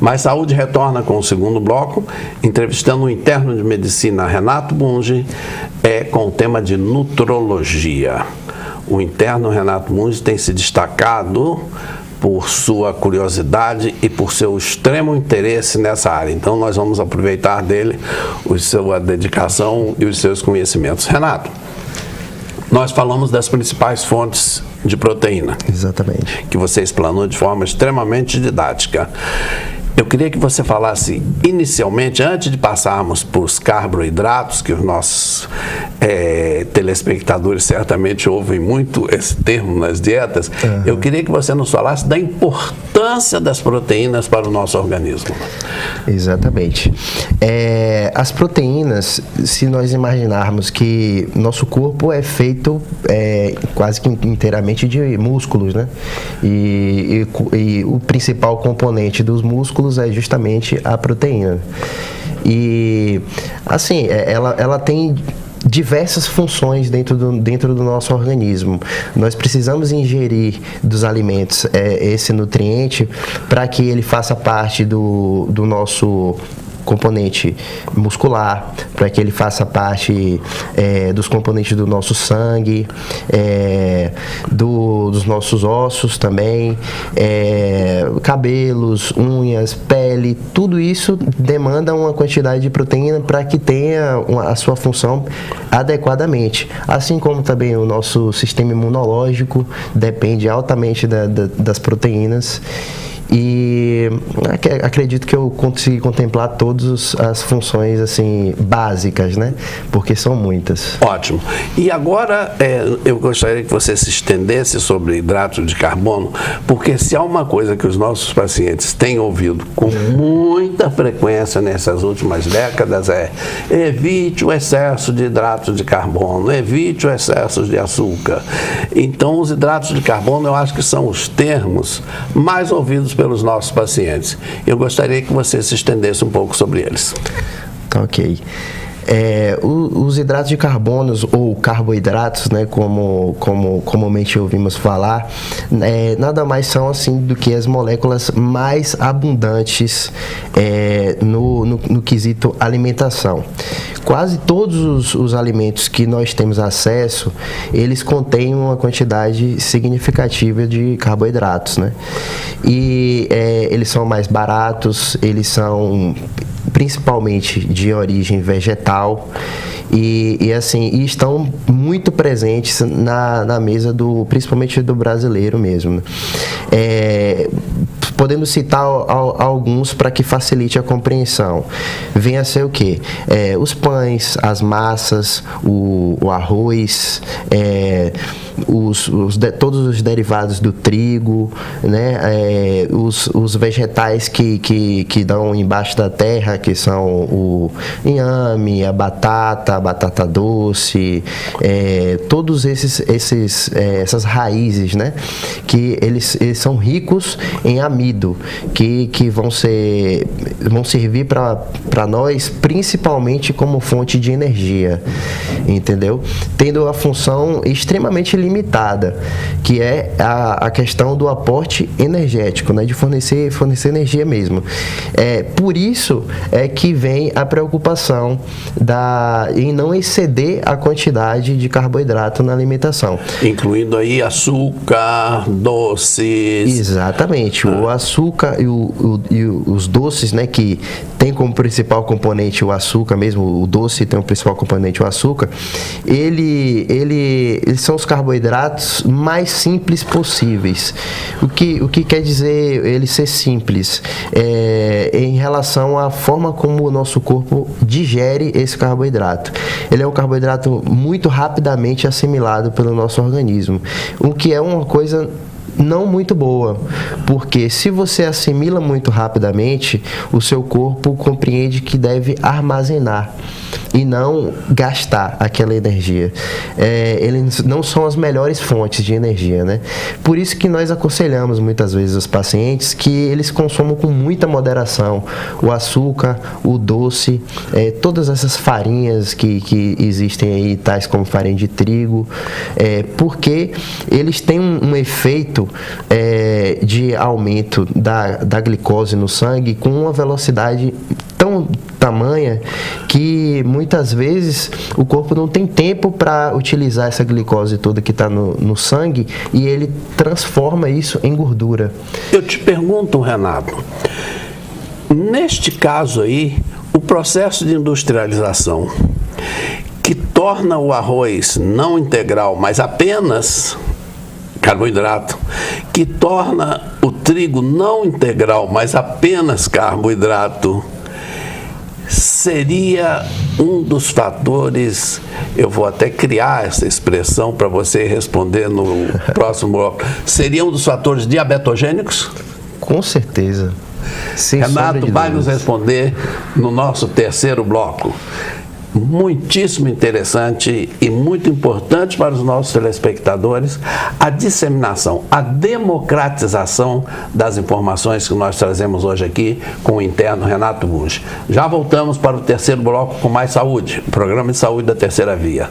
Mais Saúde retorna com o segundo bloco, entrevistando o interno de medicina Renato Bunge, com o tema de nutrologia. O interno Renato Bunge tem se destacado por sua curiosidade e por seu extremo interesse nessa área. Então, nós vamos aproveitar dele a sua dedicação e os seus conhecimentos. Renato, nós falamos das principais fontes de proteína. Exatamente. Que você explanou de forma extremamente didática. Eu queria que você falasse inicialmente, antes de passarmos para os carboidratos, que os nossos telespectadores certamente ouvem muito esse termo nas dietas, eu queria que você nos falasse da importância das proteínas para o nosso organismo. Exatamente. As proteínas, se nós imaginarmos que nosso corpo é feito quase que inteiramente de músculos, né? E o principal componente dos músculos é justamente a proteína. E, assim, ela tem diversas funções dentro do nosso organismo. Nós precisamos ingerir dos alimentos esse nutriente para que ele faça parte do nosso componente muscular, para que ele faça parte dos componentes do nosso sangue, dos nossos ossos também, cabelos, unhas, pele, tudo isso demanda uma quantidade de proteína para que tenha a sua função adequadamente. Assim como também o nosso sistema imunológico depende altamente das proteínas. E acredito que eu consegui contemplar todas as funções assim básicas, né? Porque são muitas. Ótimo. E agora eu gostaria que você se estendesse sobre hidratos de carbono, porque se há uma coisa que os nossos pacientes têm ouvido com muita frequência nessas últimas décadas evite o excesso de hidratos de carbono, evite o excesso de açúcar. Então, os hidratos de carbono eu acho que são os termos mais ouvidos pelos nossos pacientes. Eu gostaria que você se estendesse um pouco sobre eles. Tá, ok. Os hidratos de carbono ou carboidratos, né, como comumente ouvimos falar, nada mais são assim do que as moléculas mais abundantes no quesito alimentação. Quase todos os alimentos que nós temos acesso, eles contêm uma quantidade significativa de carboidratos, né? E eles são mais baratos, eles são principalmente de origem vegetal e estão muito presentes na mesa principalmente do brasileiro mesmo, né? Podendo citar alguns para que facilite a compreensão. Vem a ser o quê? Os pães, as massas, o arroz, todos os derivados do trigo, né? Os vegetais que dão embaixo da terra, que são o inhame, a batata doce, todos essas raízes, né? Que eles são ricos em amido, que vão servir para nós principalmente como fonte de energia, entendeu? Tendo a função extremamente limitada, que é a questão do aporte energético, né? De fornecer energia mesmo. Por isso que vem a preocupação em não exceder a quantidade de carboidrato na alimentação. Incluindo aí açúcar, doces. Exatamente. O açúcar e os doces, né, que tem como principal componente o açúcar mesmo, o doce tem como principal componente o açúcar, eles são os carboidratos mais simples possíveis. O que quer dizer ele ser simples? Em relação à forma como o nosso corpo digere esse carboidrato. Ele é um carboidrato muito rapidamente assimilado pelo nosso organismo, o que é uma coisa não muito boa, porque se você assimila muito rapidamente, o seu corpo compreende que deve armazenar e não gastar aquela energia. Eles não são as melhores fontes de energia, né? Por isso que nós aconselhamos muitas vezes os pacientes que eles consumam com muita moderação o açúcar, o doce, todas essas farinhas que existem aí, tais como farinha de trigo, porque eles têm um efeito de aumento da glicose no sangue com uma velocidade tão tamanha que muitas vezes o corpo não tem tempo para utilizar essa glicose toda que está no sangue e ele transforma isso em gordura. Eu te pergunto, Renato, neste caso aí, o processo de industrialização que torna o arroz não integral, mas apenas carboidrato, que torna o trigo não integral, mas apenas carboidrato, seria um dos fatores, eu vou até criar essa expressão para você responder no próximo bloco, seria um dos fatores diabetogênicos? Com certeza. Renato vai nos responder no nosso terceiro bloco. Muitíssimo interessante e muito importante para os nossos telespectadores a disseminação, a democratização das informações que nós trazemos hoje aqui com o interno Renato Busch. Já voltamos para o terceiro bloco com mais saúde, o programa de saúde da Terceira Via.